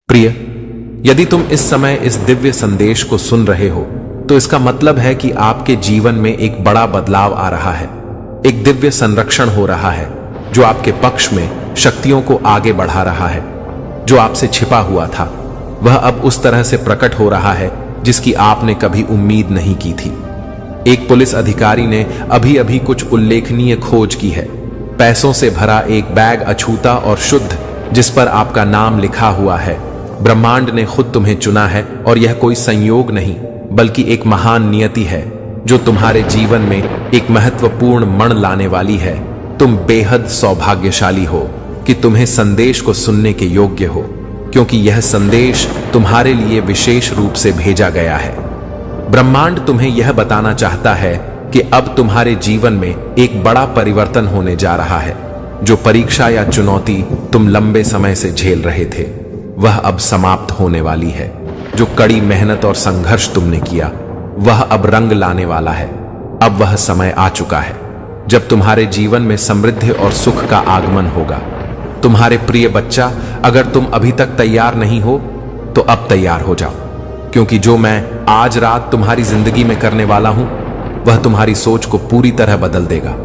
प्रिय, यदि तुम इस समय इस दिव्य संदेश को सुन रहे हो तो इसका मतलब है कि आपके जीवन में एक बड़ा बदलाव आ रहा है। एक दिव्य संरक्षण हो रहा है जो आपके पक्ष में शक्तियों को आगे बढ़ा रहा है। जो आपसे छिपा हुआ था वह अब उस तरह से प्रकट हो रहा है जिसकी आपने कभी उम्मीद नहीं की थी। एक पुलिस अधिकारी ने अभी अभी कुछ उल्लेखनीय खोज की है। पैसों से भरा एक बैग अछूता और शुद्ध जिस पर आपका नाम लिखा हुआ है। ब्रह्मांड ने खुद तुम्हें चुना है और यह कोई संयोग नहीं बल्कि एक महान नियति है जो तुम्हारे जीवन में एक महत्वपूर्ण मण लाने वाली है। तुम बेहद सौभाग्यशाली हो कि तुम्हें संदेश को सुनने के योग्य हो, क्योंकि यह संदेश तुम्हारे लिए विशेष रूप से भेजा गया है। ब्रह्मांड तुम्हें यह बताना चाहता है कि अब तुम्हारे जीवन में एक बड़ा परिवर्तन होने जा रहा है। जो परीक्षा या चुनौती तुम लंबे समय से झेल रहे थे वह अब समाप्त होने वाली है। जो कड़ी मेहनत और संघर्ष तुमने किया वह अब रंग लाने वाला है। अब वह समय आ चुका है जब तुम्हारे जीवन में समृद्धि और सुख का आगमन होगा। तुम्हारे प्रिय बच्चा, अगर तुम अभी तक तैयार नहीं हो तो अब तैयार हो जाओ, क्योंकि जो मैं आज रात तुम्हारी जिंदगी में करने वाला हूं वह तुम्हारी सोच को पूरी तरह बदल देगा।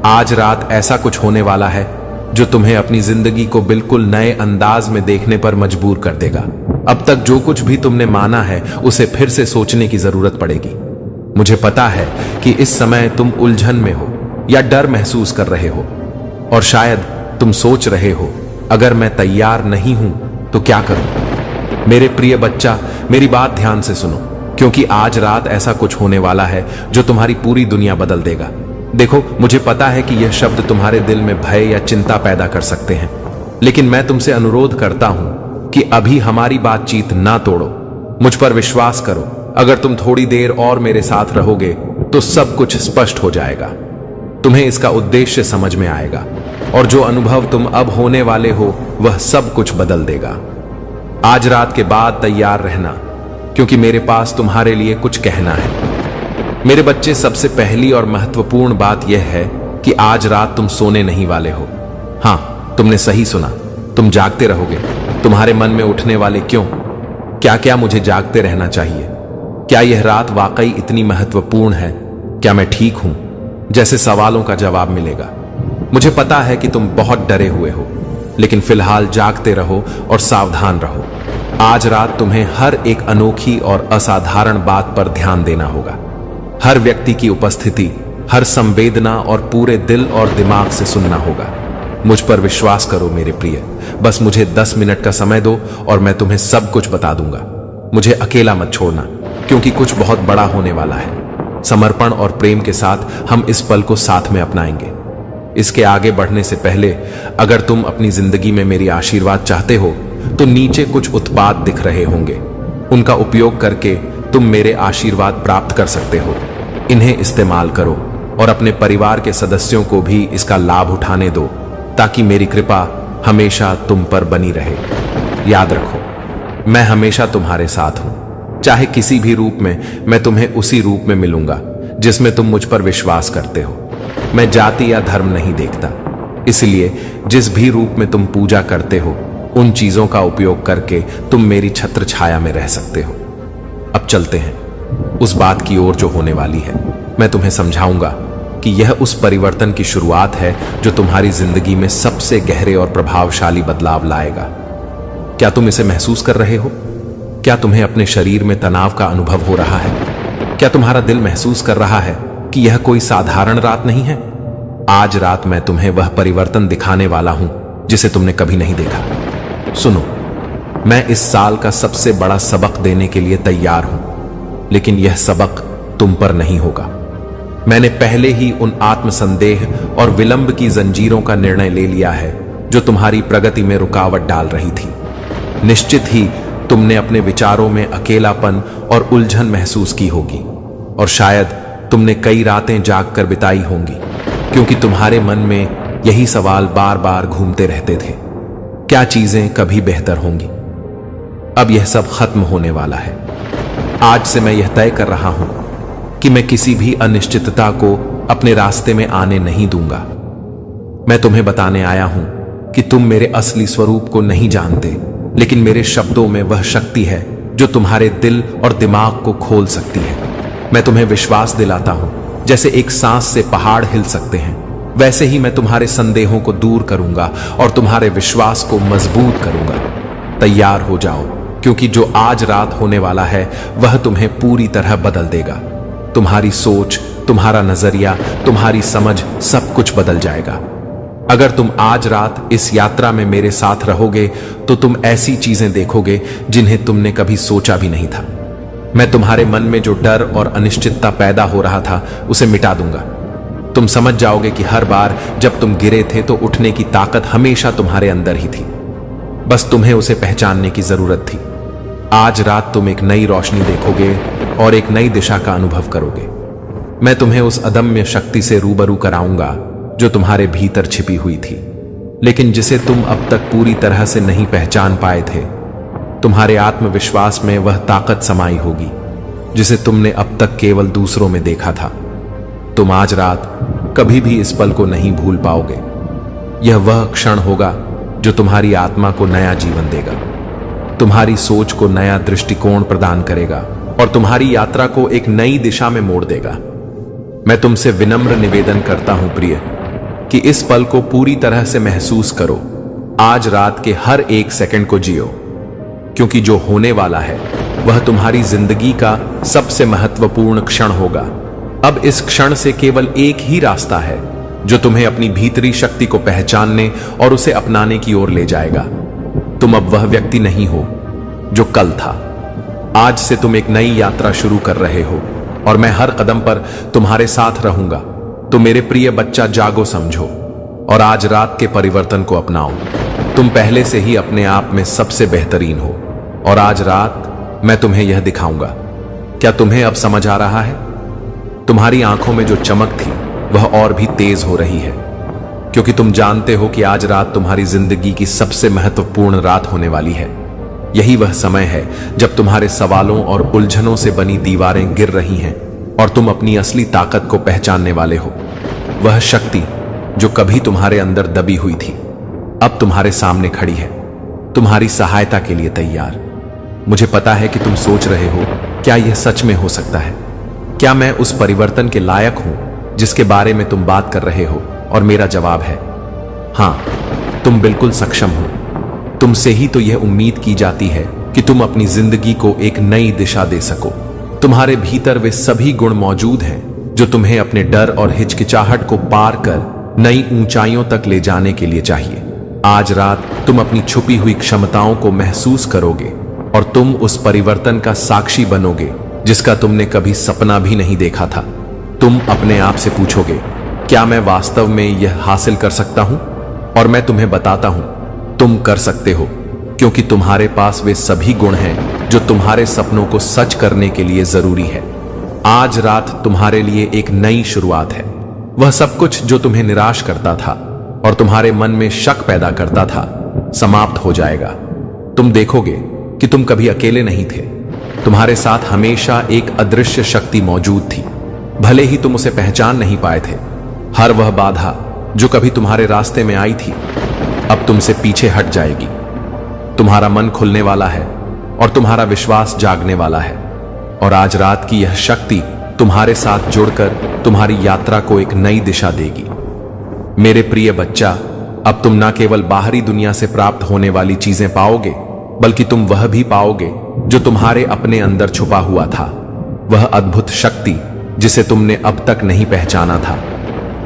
आज रात ऐसा कुछ होने वाला है जो तुम्हें अपनी जिंदगी को बिल्कुल नए अंदाज में देखने पर मजबूर कर देगा। अब तक जो कुछ भी तुमने माना है उसे फिर से सोचने की जरूरत पड़ेगी। मुझे पता है कि इस समय तुम उलझन में हो या डर महसूस कर रहे हो, और शायद तुम सोच रहे हो अगर मैं तैयार नहीं हूं तो क्या करूं। मेरे प्रिय बच्चा, मेरी बात ध्यान से सुनो, क्योंकि आज रात ऐसा कुछ होने वाला है जो तुम्हारी पूरी दुनिया बदल देगा। देखो, मुझे पता है कि यह शब्द तुम्हारे दिल में भय या चिंता पैदा कर सकते हैं, लेकिन मैं तुमसे अनुरोध करता हूं कि अभी हमारी बातचीत ना तोड़ो। मुझ पर विश्वास करो, अगर तुम थोड़ी देर और मेरे साथ रहोगे तो सब कुछ स्पष्ट हो जाएगा। तुम्हें इसका उद्देश्य समझ में आएगा और जो अनुभव तुम अब होने वाले हो वह सब कुछ बदल देगा। आज रात के बाद तैयार रहना, क्योंकि मेरे पास तुम्हारे लिए कुछ कहना है। मेरे बच्चे, सबसे पहली और महत्वपूर्ण बात यह है कि आज रात तुम सोने नहीं वाले हो। हां, तुमने सही सुना, तुम जागते रहोगे। तुम्हारे मन में उठने वाले क्यों, क्या क्या मुझे जागते रहना चाहिए, क्या यह रात वाकई इतनी महत्वपूर्ण है, क्या मैं ठीक हूं, जैसे सवालों का जवाब मिलेगा। मुझे पता है कि तुम बहुत डरे हुए हो, लेकिन फिलहाल जागते रहो और सावधान रहो। आज रात तुम्हें हर एक अनोखी और असाधारण बात पर ध्यान देना होगा। हर व्यक्ति की उपस्थिति, हर संवेदना और पूरे दिल और दिमाग से सुनना होगा। मुझ पर विश्वास करो मेरे प्रिय, बस मुझे 10 मिनट का समय दो और मैं तुम्हें सब कुछ बता दूंगा। मुझे अकेला मत छोड़ना, क्योंकि कुछ बहुत बड़ा होने वाला है। समर्पण और प्रेम के साथ हम इस पल को साथ में अपनाएंगे। इसके आगे बढ़ने से पहले, अगर तुम अपनी जिंदगी में मेरी आशीर्वाद चाहते हो तो नीचे कुछ उत्पाद दिख रहे होंगे। उनका उपयोग करके तुम मेरे आशीर्वाद प्राप्त कर सकते हो। इन्हें इस्तेमाल करो और अपने परिवार के सदस्यों को भी इसका लाभ उठाने दो, ताकि मेरी कृपा हमेशा तुम पर बनी रहे। याद रखो, मैं हमेशा तुम्हारे साथ हूं। चाहे किसी भी रूप में, मैं तुम्हें उसी रूप में मिलूंगा जिसमें तुम मुझ पर विश्वास करते हो। मैं जाति या धर्म नहीं देखता, इसलिए जिस भी रूप में तुम पूजा करते हो उन चीजों का उपयोग करके तुम मेरी छत्र छाया में रह सकते हो। अब चलते हैं उस बात की ओर जो होने वाली है। मैं तुम्हें समझाऊंगा कि यह उस परिवर्तन की शुरुआत है जो तुम्हारी जिंदगी में सबसे गहरे और प्रभावशाली बदलाव लाएगा। क्या तुम इसे महसूस कर रहे हो? क्या तुम्हें अपने शरीर में तनाव का अनुभव हो रहा है? क्या तुम्हारा दिल महसूस कर रहा है कि यह कोई साधारण रात नहीं है? आज रात मैं तुम्हें वह परिवर्तन दिखाने वाला हूं जिसे तुमने कभी नहीं देखा। सुनो, मैं इस साल का सबसे बड़ा सबक देने के लिए तैयार हूं, लेकिन यह सबक तुम पर नहीं होगा। मैंने पहले ही उन आत्मसंदेह और विलंब की जंजीरों का निर्णय ले लिया है जो तुम्हारी प्रगति में रुकावट डाल रही थी। निश्चित ही तुमने अपने विचारों में अकेलापन और उलझन महसूस की होगी, और शायद तुमने कई रातें जागकर बिताई होंगी, क्योंकि तुम्हारे मन में यही सवाल बार बार घूमते रहते थे, क्या चीजें कभी बेहतर होंगी? अब यह सब खत्म होने वाला है। आज से मैं यह तय कर रहा हूं कि मैं किसी भी अनिश्चितता को अपने रास्ते में आने नहीं दूंगा। मैं तुम्हें बताने आया हूं कि तुम मेरे असली स्वरूप को नहीं जानते, लेकिन मेरे शब्दों में वह शक्ति है जो तुम्हारे दिल और दिमाग को खोल सकती है। मैं तुम्हें विश्वास दिलाता हूं, जैसे एक सांस से पहाड़ हिल सकते हैं, वैसे ही मैं तुम्हारे संदेहों को दूर करूंगा और तुम्हारे विश्वास को मजबूत करूंगा। तैयार हो जाओ, क्योंकि जो आज रात होने वाला है वह तुम्हें पूरी तरह बदल देगा। तुम्हारी सोच, तुम्हारा नजरिया, तुम्हारी समझ, सब कुछ बदल जाएगा। अगर तुम आज रात इस यात्रा में मेरे साथ रहोगे तो तुम ऐसी चीजें देखोगे जिन्हें तुमने कभी सोचा भी नहीं था। मैं तुम्हारे मन में जो डर और अनिश्चितता पैदा हो रहा था उसे मिटा दूंगा। तुम समझ जाओगे कि हर बार जब तुम गिरे थे तो उठने की ताकत हमेशा तुम्हारे अंदर ही थी, बस तुम्हें उसे पहचानने की जरूरत थी। आज रात तुम एक नई रोशनी देखोगे और एक नई दिशा का अनुभव करोगे। मैं तुम्हें उस अदम्य शक्ति से रूबरू कराऊंगा जो तुम्हारे भीतर छिपी हुई थी, लेकिन जिसे तुम अब तक पूरी तरह से नहीं पहचान पाए थे। तुम्हारे आत्मविश्वास में वह ताकत समाई होगी जिसे तुमने अब तक केवल दूसरों में देखा था। तुम आज रात कभी भी इस पल को नहीं भूल पाओगे। यह वह क्षण होगा जो तुम्हारी आत्मा को नया जीवन देगा, तुम्हारी सोच को नया दृष्टिकोण प्रदान करेगा और तुम्हारी यात्रा को एक नई दिशा में मोड़ देगा। मैं तुमसे विनम्र निवेदन करता हूं प्रिय, कि इस पल को पूरी तरह से महसूस करो। आज रात के हर एक सेकंड को जियो, क्योंकि जो होने वाला है वह तुम्हारी जिंदगी का सबसे महत्वपूर्ण क्षण होगा। अब इस क्षण से केवल एक ही रास्ता है जो तुम्हें अपनी भीतरी शक्ति को पहचानने और उसे अपनाने की ओर ले जाएगा। तुम अब वह व्यक्ति नहीं हो जो कल था। आज से तुम एक नई यात्रा शुरू कर रहे हो और मैं हर कदम पर तुम्हारे साथ रहूंगा। तो मेरे प्रिय बच्चा, जागो, समझो और आज रात के परिवर्तन को अपनाओ। तुम पहले से ही अपने आप में सबसे बेहतरीन हो और आज रात मैं तुम्हें यह दिखाऊंगा। क्या तुम्हें अब समझ आ रहा है? तुम्हारी आंखों में जो चमक थी वह और भी तेज हो रही है, क्योंकि तुम जानते हो कि आज रात तुम्हारी जिंदगी की सबसे महत्वपूर्ण रात होने वाली है। यही वह समय है जब तुम्हारे सवालों और उलझनों से बनी दीवारें गिर रही हैं और तुम अपनी असली ताकत को पहचानने वाले हो। वह शक्ति जो कभी तुम्हारे अंदर दबी हुई थी अब तुम्हारे सामने खड़ी है, तुम्हारी सहायता के लिए तैयार। मुझे पता है कि तुम सोच रहे हो, क्या यह सच में हो सकता है? क्या मैं उस परिवर्तन के लायक हूं जिसके बारे में तुम बात कर रहे हो? और मेरा जवाब है हां, तुम बिल्कुल सक्षम हो। तुमसे ही तो यह उम्मीद की जाती है कि तुम अपनी जिंदगी को एक नई दिशा दे सको। तुम्हारे भीतर वे सभी गुण मौजूद हैं जो तुम्हें अपने डर और हिचकिचाहट को पार कर नई ऊंचाइयों तक ले जाने के लिए चाहिए। आज रात तुम अपनी छुपी हुई क्षमताओं को महसूस करोगे और तुम उस परिवर्तन का साक्षी बनोगे जिसका तुमने कभी सपना भी नहीं देखा था। तुम अपने आप से पूछोगे, क्या मैं वास्तव में यह हासिल कर सकता हूं? और मैं तुम्हें बताता हूं, तुम कर सकते हो, क्योंकि तुम्हारे पास वे सभी गुण हैं जो तुम्हारे सपनों को सच करने के लिए जरूरी है। आज रात तुम्हारे लिए एक नई शुरुआत है। वह सब कुछ जो तुम्हें निराश करता था और तुम्हारे मन में शक पैदा करता था समाप्त हो जाएगा। तुम देखोगे कि तुम कभी अकेले नहीं थे। तुम्हारे साथ हमेशा एक अदृश्य शक्ति मौजूद थी, भले ही तुम उसे पहचान नहीं पाए थे। हर वह बाधा जो कभी तुम्हारे रास्ते में आई थी अब तुमसे पीछे हट जाएगी। तुम्हारा मन खुलने वाला है और तुम्हारा विश्वास जागने वाला है, और आज रात की यह शक्ति तुम्हारे साथ जुड़कर तुम्हारी यात्रा को एक नई दिशा देगी। मेरे प्रिय बच्चा, अब तुम ना केवल बाहरी दुनिया से प्राप्त होने वाली चीजें पाओगे, बल्कि तुम वह भी पाओगे जो तुम्हारे अपने अंदर छुपा हुआ था। वह अद्भुत शक्ति जिसे तुमने अब तक नहीं पहचाना था,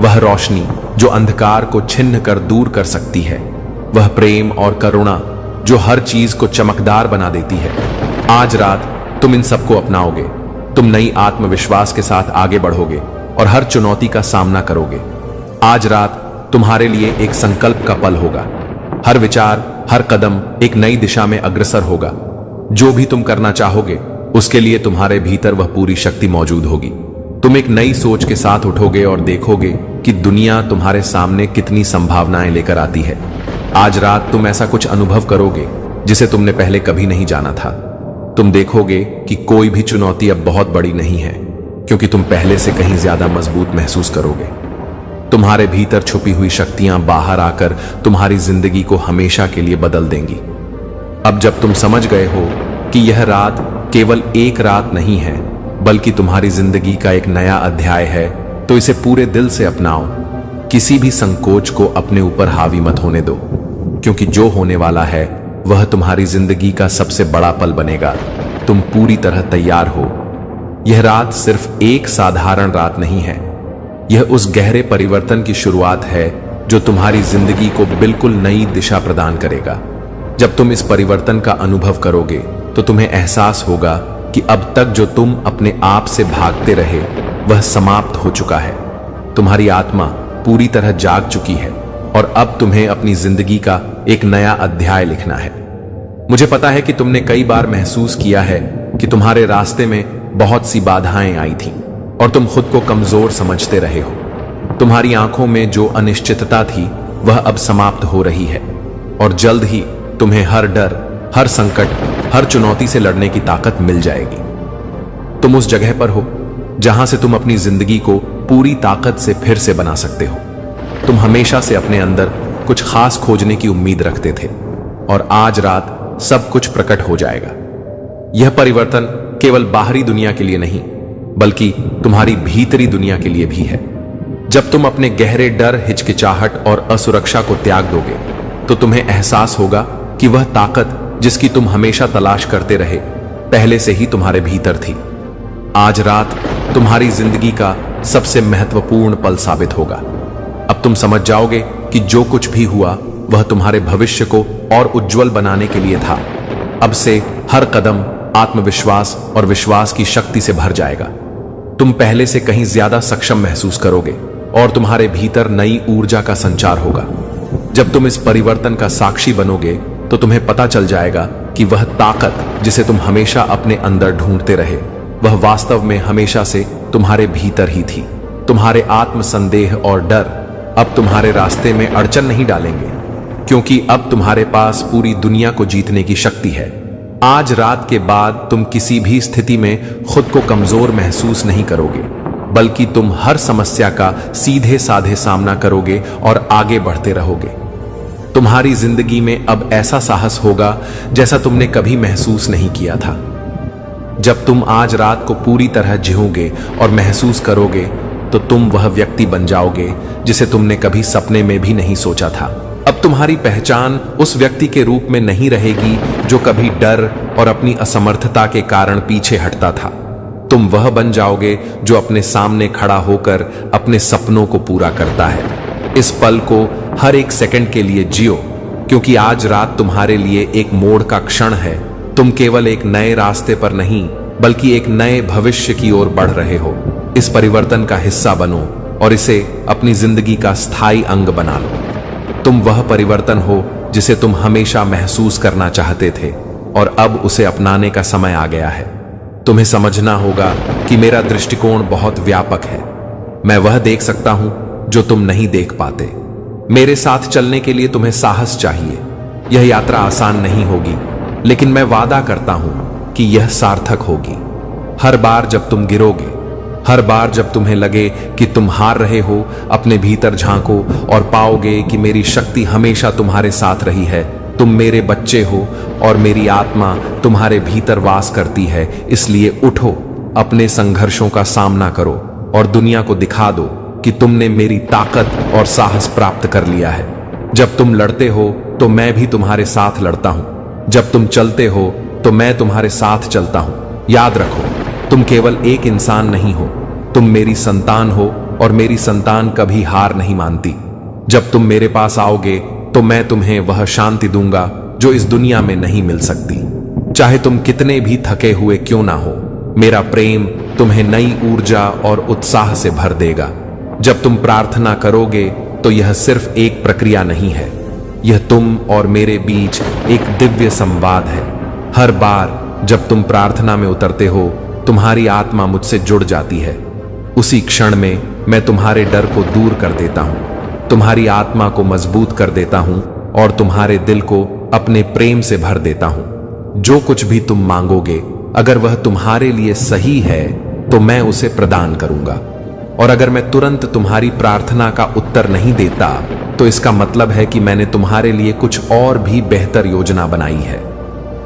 वह रोशनी जो अंधकार को छिन्न कर दूर कर सकती है, वह प्रेम और करुणा जो हर चीज को चमकदार बना देती है। आज रात तुम इन सबको अपनाओगे। तुम नई आत्मविश्वास के साथ आगे बढ़ोगे और हर चुनौती का सामना करोगे। आज रात तुम्हारे लिए एक संकल्प का पल होगा। हर विचार, हर कदम एक नई दिशा में अग्रसर होगा। जो भी तुम करना चाहोगे उसके लिए तुम्हारे भीतर वह पूरी शक्ति मौजूद होगी। तुम एक नई सोच के साथ उठोगे और देखोगे कि दुनिया तुम्हारे सामने कितनी संभावनाएं लेकर आती है। आज रात तुम ऐसा कुछ अनुभव करोगे जिसे तुमने पहले कभी नहीं जाना था। तुम देखोगे कि कोई भी चुनौती अब बहुत बड़ी नहीं है, क्योंकि तुम पहले से कहीं ज्यादा मजबूत महसूस करोगे। तुम्हारे भीतर छुपी हुई शक्तियां बाहर आकर तुम्हारी जिंदगी को हमेशा के लिए बदल देंगी। अब जब तुम समझ गए हो कि यह रात केवल एक रात नहीं है बल्कि तुम्हारी जिंदगी का एक नया अध्याय है, तो इसे पूरे दिल से अपनाओ। किसी भी संकोच को अपने ऊपर हावी मत होने दो, क्योंकि जो होने वाला है वह तुम्हारी जिंदगी का सबसे बड़ा पल बनेगा। तुम पूरी तरह तैयार हो। यह रात सिर्फ एक साधारण रात नहीं है, यह उस गहरे परिवर्तन की शुरुआत है जो तुम्हारी जिंदगी को बिल्कुल नई दिशा प्रदान करेगा। जब तुम इस परिवर्तन का अनुभव करोगे तो तुम्हें एहसास होगा कि अब तक जो तुम अपने आप से भागते रहे वह समाप्त हो चुका है। तुम्हारी आत्मा पूरी तरह जाग चुकी है और अब तुम्हें अपनी जिंदगी का एक नया अध्याय लिखना है। मुझे पता है कि तुमने कई बार महसूस किया है कि तुम्हारे रास्ते में बहुत सी बाधाएं आई थीं और तुम खुद को कमजोर समझते रहे हो। तुम्हारी आंखों में जो अनिश्चितता थी वह अब समाप्त हो रही है और जल्द ही तुम्हें हर डर, हर संकट, हर चुनौती से लड़ने की ताकत मिल जाएगी। तुम उस जगह पर हो जहां से तुम अपनी जिंदगी को पूरी ताकत से फिर से बना सकते हो। तुम हमेशा से अपने अंदर कुछ खास खोजने की उम्मीद रखते थे और आज रात सब कुछ प्रकट हो जाएगा। यह परिवर्तन केवल बाहरी दुनिया के लिए नहीं बल्कि तुम्हारी भीतरी दुनिया के लिए भी है। जब तुम अपने गहरे डर, हिचकिचाहट और असुरक्षा को त्याग दोगे तो तुम्हें एहसास होगा कि वह ताकत जिसकी तुम हमेशा तलाश करते रहे पहले से ही तुम्हारे भीतर थी। आज रात तुम्हारी जिंदगी का सबसे महत्वपूर्ण पल साबित होगा। अब तुम समझ जाओगे कि जो कुछ भी हुआ वह तुम्हारे भविष्य को और उज्जवल बनाने के लिए था। अब से हर कदम आत्मविश्वास और विश्वास की शक्ति से भर जाएगा। तुम पहले से कहीं ज्यादा सक्षम महसूस करोगे और तुम्हारे भीतर नई ऊर्जा का संचार होगा। जब तुम इस परिवर्तन का साक्षी बनोगे तो तुम्हें पता चल जाएगा कि वह ताकत जिसे तुम हमेशा अपने अंदर ढूंढते रहे वह वास्तव में हमेशा से तुम्हारे भीतर ही थी। तुम्हारे आत्म संदेह और डर अब तुम्हारे रास्ते में अड़चन नहीं डालेंगे, क्योंकि अब तुम्हारे पास पूरी दुनिया को जीतने की शक्ति है। आज रात के बाद तुम किसी भी स्थिति में खुद को कमजोर महसूस नहीं करोगे, बल्कि तुम हर समस्या का सीधे साधे सामना करोगे और आगे बढ़ते रहोगे। तुम्हारी जिंदगी में अब ऐसा साहस होगा जैसा तुमने कभी महसूस नहीं किया था। जब तुम आज रात को पूरी तरह जियोगे और महसूस करोगे तो तुम वह व्यक्ति बन जाओगे जिसे तुमने कभी सपने में भी नहीं सोचा था। अब तुम्हारी पहचान उस व्यक्ति के रूप में नहीं रहेगी जो कभी डर और अपनी असमर्थता के कारण पीछे हटता था। तुम वह बन जाओगे जो अपने सामने खड़ा होकर अपने सपनों को पूरा करता है। इस पल को हर एक सेकंड के लिए जियो, क्योंकि आज रात तुम्हारे लिए एक मोड़ का क्षण है। तुम केवल एक नए रास्ते पर नहीं बल्कि एक नए भविष्य की ओर बढ़ रहे हो। इस परिवर्तन का हिस्सा बनो और इसे अपनी जिंदगी का स्थायी अंग बना लो। तुम वह परिवर्तन हो जिसे तुम हमेशा महसूस करना चाहते थे और अब उसे अपनाने का समय आ गया है। तुम्हें समझना होगा कि मेरा दृष्टिकोण बहुत व्यापक है। मैं वह देख सकता हूं जो तुम नहीं देख पाते। मेरे साथ चलने के लिए तुम्हें साहस चाहिए। यह यात्रा आसान नहीं होगी, लेकिन मैं वादा करता हूं कि यह सार्थक होगी। हर बार जब तुम गिरोगे, हर बार जब तुम्हें लगे कि तुम हार रहे हो, अपने भीतर झांको और पाओगे कि मेरी शक्ति हमेशा तुम्हारे साथ रही है। तुम मेरे बच्चे हो और मेरी आत्मा तुम्हारे भीतर वास करती है। इसलिए उठो, अपने संघर्षों का सामना करो और दुनिया को दिखा दो कि तुमने मेरी ताकत और साहस प्राप्त कर लिया है। जब तुम लड़ते हो तो मैं भी तुम्हारे साथ लड़ता हूं। जब तुम चलते हो तो मैं तुम्हारे साथ चलता हूं। याद रखो, तुम केवल एक इंसान नहीं हो, तुम मेरी संतान हो और मेरी संतान कभी हार नहीं मानती। जब तुम मेरे पास आओगे तो मैं तुम्हें वह शांति दूंगा जो इस दुनिया में नहीं मिल सकती। चाहे तुम कितने भी थके हुए क्यों ना हो, मेरा प्रेम तुम्हें नई ऊर्जा और उत्साह से भर देगा। जब तुम प्रार्थना करोगे तो यह सिर्फ एक प्रक्रिया नहीं है, यह तुम और मेरे बीच एक दिव्य संवाद है। हर बार जब तुम प्रार्थना में उतरते हो, तुम्हारी आत्मा मुझसे जुड़ जाती है। उसी क्षण में मैं तुम्हारे डर को दूर कर देता हूं, तुम्हारी आत्मा को मजबूत कर देता हूं और तुम्हारे दिल को अपने प्रेम से भर देता हूं। जो कुछ भी तुम मांगोगे, अगर वह तुम्हारे लिए सही है तो मैं उसे प्रदान करूंगा। और अगर मैं तुरंत तुम्हारी प्रार्थना का उत्तर नहीं देता तो इसका मतलब है कि मैंने तुम्हारे लिए कुछ और भी बेहतर योजना बनाई है।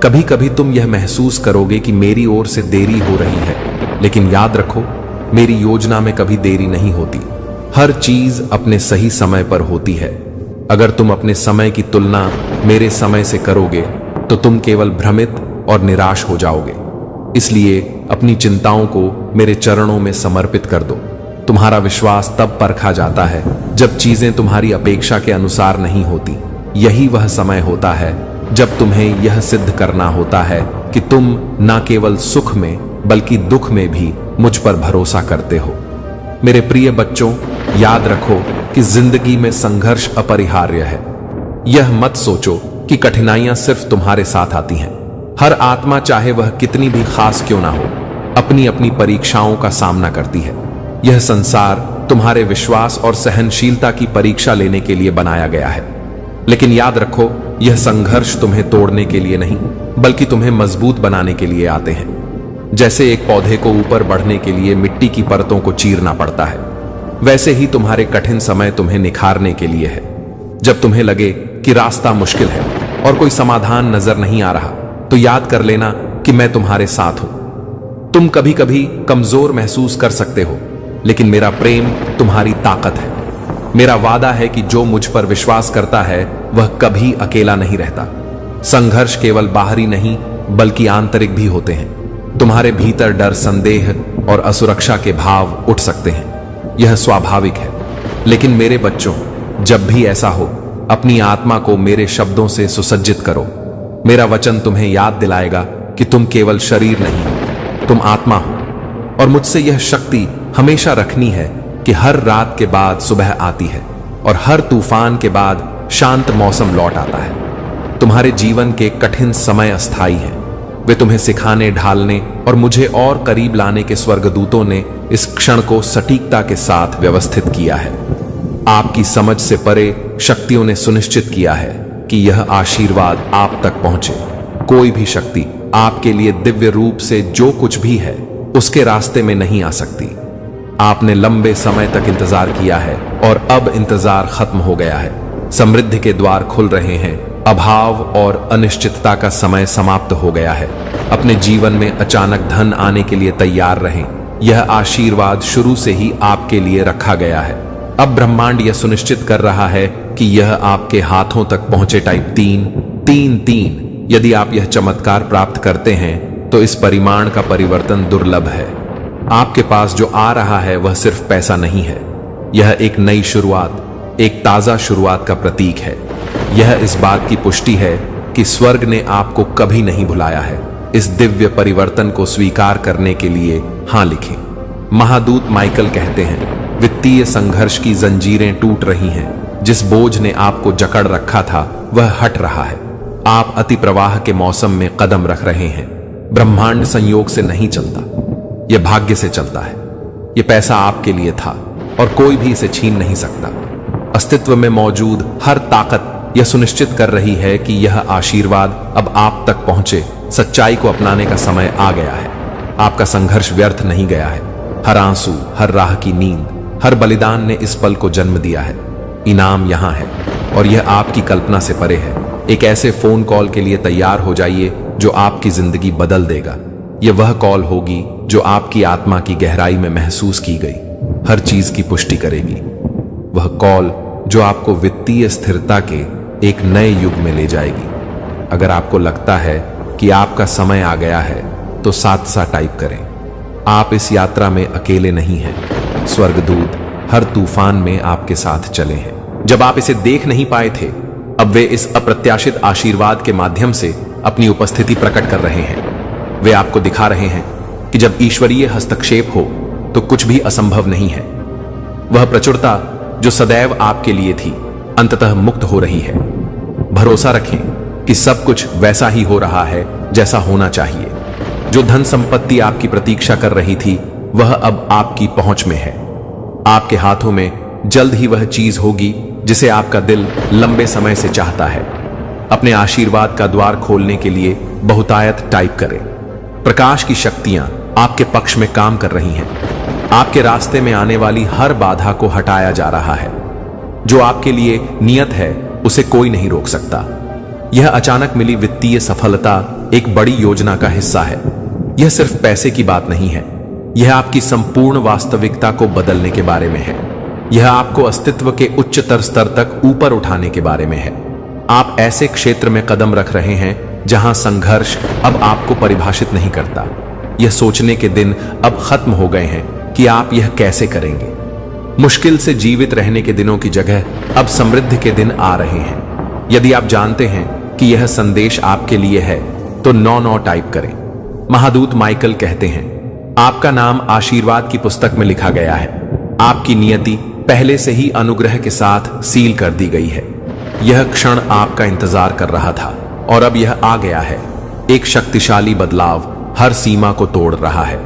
कभी कभी तुम यह महसूस करोगे कि मेरी ओर से देरी हो रही है, लेकिन याद रखो, मेरी योजना में कभी देरी नहीं होती। हर चीज अपने सही समय पर होती है। अगर तुम अपने समय की तुलना मेरे समय से करोगे तो तुम केवल भ्रमित और निराश हो जाओगे। इसलिए अपनी चिंताओं को मेरे चरणों में समर्पित कर दो। तुम्हारा विश्वास तब परखा जाता है जब चीजें तुम्हारी अपेक्षा के अनुसार नहीं होती। यही वह समय होता है जब तुम्हें यह सिद्ध करना होता है कि तुम न केवल सुख में बल्कि दुख में भी मुझ पर भरोसा करते हो। मेरे प्रिय बच्चों, याद रखो कि जिंदगी में संघर्ष अपरिहार्य है। यह मत सोचो कि कठिनाइयां सिर्फ तुम्हारे साथ आती हैं। हर आत्मा, चाहे वह कितनी भी खास क्यों ना हो, अपनी अपनी परीक्षाओं का सामना करती है। यह संसार तुम्हारे विश्वास और सहनशीलता की परीक्षा लेने के लिए बनाया गया है। लेकिन याद रखो, यह संघर्ष तुम्हें तोड़ने के लिए नहीं बल्कि तुम्हें मजबूत बनाने के लिए आते हैं। जैसे एक पौधे को ऊपर बढ़ने के लिए मिट्टी की परतों को चीरना पड़ता है, वैसे ही तुम्हारे कठिन समय तुम्हें निखारने के लिए है। जब तुम्हें लगे कि रास्ता मुश्किल है और कोई समाधान नजर नहीं आ रहा, तो याद कर लेना कि मैं तुम्हारे साथ हूं। तुम कभी कभी कमजोर महसूस कर सकते हो, लेकिन मेरा प्रेम तुम्हारी ताकत है। मेरा वादा है कि जो मुझ पर विश्वास करता है वह कभी अकेला नहीं रहता। संघर्ष केवल बाहरी नहीं बल्कि आंतरिक भी होते हैं। तुम्हारे भीतर डर, संदेह और असुरक्षा के भाव उठ सकते हैं। यह स्वाभाविक है। लेकिन मेरे बच्चों, जब भी ऐसा हो, अपनी आत्मा को मेरे शब्दों से सुसज्जित करो। मेरा वचन तुम्हें याद दिलाएगा कि तुम केवल शरीर नहीं हो, तुम आत्मा हो। और मुझसे यह शक्ति हमेशा रखनी है कि हर रात के बाद सुबह आती है और हर तूफान के बाद शांत मौसम लौट आता है। तुम्हारे जीवन के कठिन समय अस्थायी हैं। वे तुम्हें सिखाने, ढालने और मुझे और करीब लाने के स्वर्गदूतों ने इस क्षण को सटीकता के साथ व्यवस्थित किया है। आपकी समझ से परे शक्तियों ने सुनिश्चित किया है कि यह आशीर्वाद आप तक पहुंचे। कोई भी शक्ति आपके लिए दिव्य रूप से जो कुछ भी है उसके रास्ते में नहीं आ सकती। आपने लंबे समय तक इंतजार किया है और अब इंतजार खत्म हो गया है। समृद्धि के द्वार खुल रहे हैं। अभाव और अनिश्चितता का समय समाप्त हो गया है। अपने जीवन में अचानक धन आने के लिए तैयार रहें। यह आशीर्वाद शुरू से ही आपके लिए रखा गया है। अब ब्रह्मांड यह सुनिश्चित कर रहा है कि यह आपके हाथों तक पहुंचे। टाइप 3-3-3। यदि आप यह चमत्कार प्राप्त करते हैं तो इस परिमाण का परिवर्तन दुर्लभ है। आपके पास जो आ रहा है वह सिर्फ पैसा नहीं है। यह एक नई शुरुआत, एक ताजा शुरुआत का प्रतीक है। यह इस बात की पुष्टि है कि स्वर्ग ने आपको कभी नहीं भुलाया है। इस दिव्य परिवर्तन को स्वीकार करने के लिए हां लिखें। महादूत माइकल कहते हैं, वित्तीय संघर्ष की जंजीरें टूट रही हैं। जिस बोझ ने आपको जकड़ रखा था वह हट रहा है। आप अति प्रवाह के मौसम में कदम रख रहे हैं। ब्रह्मांड संयोग से नहीं चलता, यह भाग्य से चलता है। यह पैसा आपके लिए था और कोई भी इसे छीन नहीं सकता। अस्तित्व में मौजूद हर ताकत यह सुनिश्चित कर रही है कि यह आशीर्वाद अब आप तक पहुंचे। सच्चाई को अपनाने का समय आ गया है। आपका संघर्ष व्यर्थ नहीं गया है। हर आंसू, हर राह की नींद, हर बलिदान ने इस पल को जन्म दिया है। इनाम यहां है और यह आपकी कल्पना से परे है। एक ऐसे फोन कॉल के लिए तैयार हो जाइए जो आपकी जिंदगी बदल देगा। यह वह कॉल होगी जो आपकी आत्मा की गहराई में महसूस की गई हर चीज की पुष्टि करेगी। वह कॉल जो आपको वित्तीय स्थिरता के एक नए युग में ले जाएगी। अगर आपको लगता है कि आपका समय आ गया है तो साथ साथ टाइप करें। आप इस यात्रा में अकेले नहीं हैं। स्वर्गदूत हर तूफान में आपके साथ चले हैं। जब आप इसे देख नहीं पाए थे, अब वे इस अप्रत्याशित आशीर्वाद के माध्यम से अपनी उपस्थिति प्रकट कर रहे हैं। वे आपको दिखा रहे हैं कि जब ईश्वरीय हस्तक्षेप हो तो कुछ भी असंभव नहीं है। वह प्रचुरता जो सदैव आपके लिए थी अंततः मुक्त हो रही है। भरोसा रखें कि सब कुछ वैसा ही हो रहा है जैसा होना चाहिए। जो धन संपत्ति आपकी प्रतीक्षा कर रही थी वह अब आपकी पहुंच में है। आपके हाथों में जल्द ही वह चीज होगी जिसे आपका दिल लंबे समय से चाहता है। अपने आशीर्वाद का द्वार खोलने के लिए बहुतायत टाइप करें। प्रकाश की शक्तियां आपके पक्ष में काम कर रही हैं। आपके रास्ते में आने वाली हर बाधा को हटाया जा रहा है। जो आपके लिए नियत है उसे कोई नहीं रोक सकता। यह अचानक मिली वित्तीय सफलता एक बड़ी योजना का हिस्सा है। यह सिर्फ पैसे की बात नहीं है, यह आपकी संपूर्ण वास्तविकता को बदलने के बारे में है। यह आपको अस्तित्व के उच्चतर स्तर तक ऊपर उठाने के बारे में है। आप ऐसे क्षेत्र में कदम रख रहे हैं जहां संघर्ष अब आपको परिभाषित नहीं करता। यह सोचने के दिन अब खत्म हो गए हैं कि आप यह कैसे करेंगे। मुश्किल से जीवित रहने के दिनों की जगह अब समृद्धि के दिन आ रहे हैं। यदि आप जानते हैं कि यह संदेश आपके लिए है तो 99 टाइप करें। महादूत माइकल कहते हैं, आपका नाम आशीर्वाद की पुस्तक में लिखा गया है। आपकी नियति पहले से ही अनुग्रह के साथ सील कर दी गई है। यह क्षण आपका इंतजार कर रहा था और अब यह आ गया है। एक शक्तिशाली बदलाव हर सीमा को तोड़ रहा है।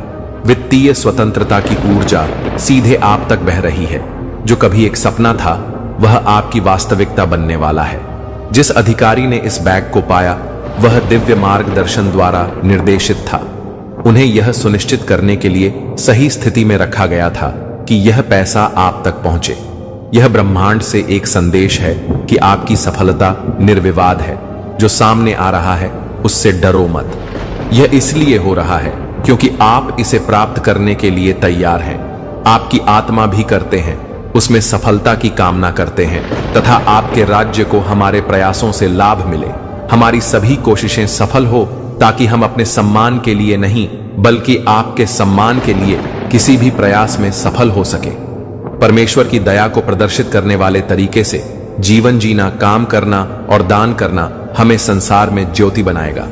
वित्तीय स्वतंत्रता की ऊर्जा सीधे आप तक बह रही है। जो कभी एक सपना था वह आपकी वास्तविकता बनने वाला है। जिस अधिकारी ने इस बैग को पाया वह दिव्य मार्गदर्शन द्वारा निर्देशित था। उन्हें यह सुनिश्चित करने के लिए सही स्थिति में रखा गया था कि यह पैसा आप तक पहुंचे। यह ब्रह्मांड से एक संदेश है कि आपकी सफलता निर्विवाद है। जो सामने आ रहा है उससे डरो मत। यह इसलिए हो रहा है क्योंकि आप इसे प्राप्त करने के लिए तैयार हैं। आपकी आत्मा भी करते हैं, उसमें सफलता की कामना करते हैं तथा आपके राज्य को हमारे प्रयासों से लाभ मिले। हमारी सभी कोशिशें सफल हो ताकि हम अपने सम्मान के लिए नहीं बल्कि आपके सम्मान के लिए किसी भी प्रयास में सफल हो सके। परमेश्वर की दया को प्रदर्शित करने वाले तरीके से जीवन जीना, काम करना और दान करना हमें संसार में ज्योति बनाएगा।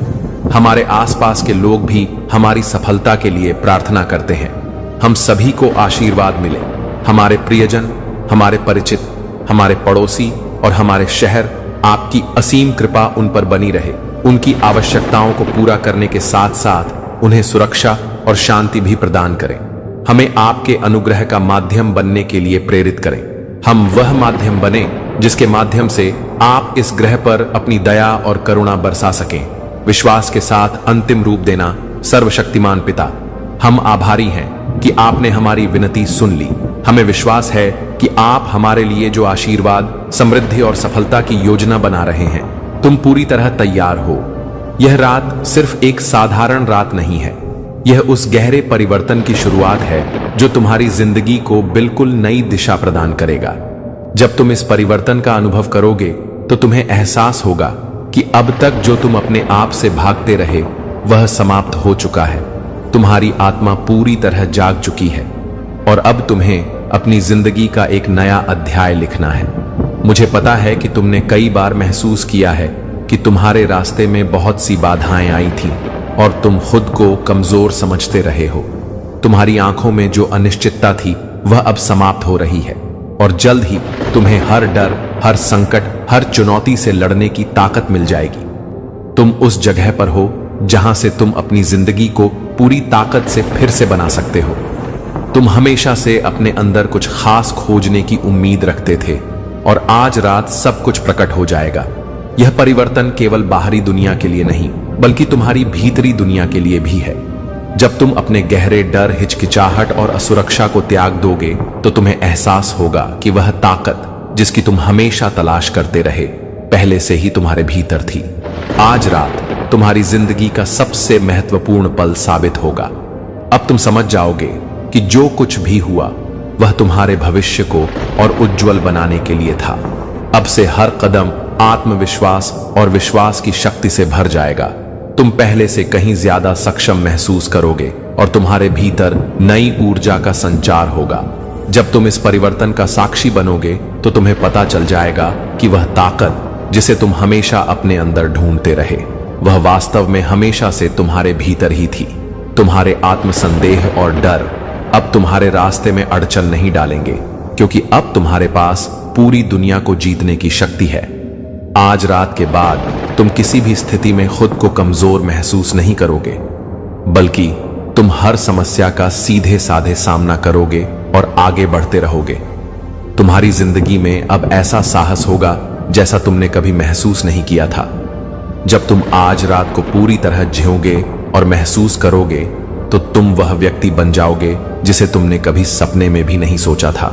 हमारे आसपास के लोग भी हमारी सफलता के लिए प्रार्थना करते हैं। हम सभी को आशीर्वाद मिले। हमारे प्रियजन, हमारे परिचित, हमारे पड़ोसी और हमारे शहर, आपकी असीम कृपा उन पर बनी रहे। उनकी आवश्यकताओं को पूरा करने के साथ साथ उन्हें सुरक्षा और शांति भी प्रदान करें। हमें आपके अनुग्रह का माध्यम बनने के लिए प्रेरित करें। हम वह माध्यम बने जिसके माध्यम से आप इस ग्रह पर अपनी दया और करुणा बरसा सकें। विश्वास के साथ अंतिम रूप देना। सर्वशक्तिमान पिता, हम आभारी हैं कि आपने हमारी विनती सुन ली। हमें विश्वास है कि आप हमारे लिए जो आशीर्वाद, समृद्धि और सफलता की योजना बना रहे हैं, तुम पूरी तरह तैयार हो। यह रात सिर्फ एक साधारण रात नहीं है, यह उस गहरे परिवर्तन की शुरुआत है जो तुम्हारी जिंदगी को बिल्कुल नई दिशा प्रदान करेगा। जब तुम इस परिवर्तन का अनुभव करोगे तो तुम्हें एहसास होगा कि अब तक जो तुम अपने आप से भागते रहे वह समाप्त हो चुका है। तुम्हारी आत्मा पूरी तरह जाग चुकी है और अब तुम्हें अपनी जिंदगी का एक नया अध्याय लिखना है। मुझे पता है कि तुमने कई बार महसूस किया है कि तुम्हारे रास्ते में बहुत सी बाधाएं आई थीं और तुम खुद को कमजोर समझते रहे हो। तुम्हारी आंखों में जो अनिश्चितता थी वह अब समाप्त हो रही है और जल्द ही तुम्हें हर डर, हर संकट, हर चुनौती से लड़ने की ताकत मिल जाएगी। तुम उस जगह पर हो जहां से तुम अपनी जिंदगी को पूरी ताकत से फिर से बना सकते हो। तुम हमेशा से अपने अंदर कुछ खास खोजने की उम्मीद रखते थे और आज रात सब कुछ प्रकट हो जाएगा। यह परिवर्तन केवल बाहरी दुनिया के लिए नहीं बल्कि तुम्हारी भीतरी दुनिया के लिए भी है। जब तुम अपने गहरे डर, हिचकिचाहट और असुरक्षा को त्याग दोगे तो तुम्हें एहसास होगा कि वह ताकत जिसकी तुम हमेशा तलाश करते रहे पहले से ही तुम्हारे भीतर थी। आज रात तुम्हारी जिंदगी का सबसे महत्वपूर्ण पल साबित होगा। अब तुम समझ जाओगे कि जो कुछ भी हुआ वह तुम्हारे भविष्य को और उज्जवल बनाने के लिए था। अब से हर कदम आत्मविश्वास और विश्वास की शक्ति से भर जाएगा। तुम पहले से कहीं ज्यादा सक्षम महसूस करोगे और तुम्हारे भीतर नई ऊर्जा का संचार होगा। जब तुम इस परिवर्तन का साक्षी बनोगे तो तुम्हें पता चल जाएगा कि वह ताकत जिसे तुम हमेशा अपने अंदर ढूंढते रहे वह वास्तव में हमेशा से तुम्हारे भीतर ही थी। तुम्हारे आत्मसंदेह और डर अब तुम्हारे रास्ते में अड़चन नहीं डालेंगे क्योंकि अब तुम्हारे पास पूरी दुनिया को जीतने की शक्ति है। आज रात के बाद तुम किसी भी स्थिति में खुद को कमजोर महसूस नहीं करोगे बल्कि तुम हर समस्या का सीधे साधे सामना करोगे और आगे बढ़ते रहोगे। तुम्हारी जिंदगी में अब ऐसा साहस होगा जैसा तुमने कभी महसूस नहीं किया था। जब तुम आज रात को पूरी तरह जियोगे और महसूस करोगे तो तुम वह व्यक्ति बन जाओगे जिसे तुमने कभी सपने में भी नहीं सोचा था।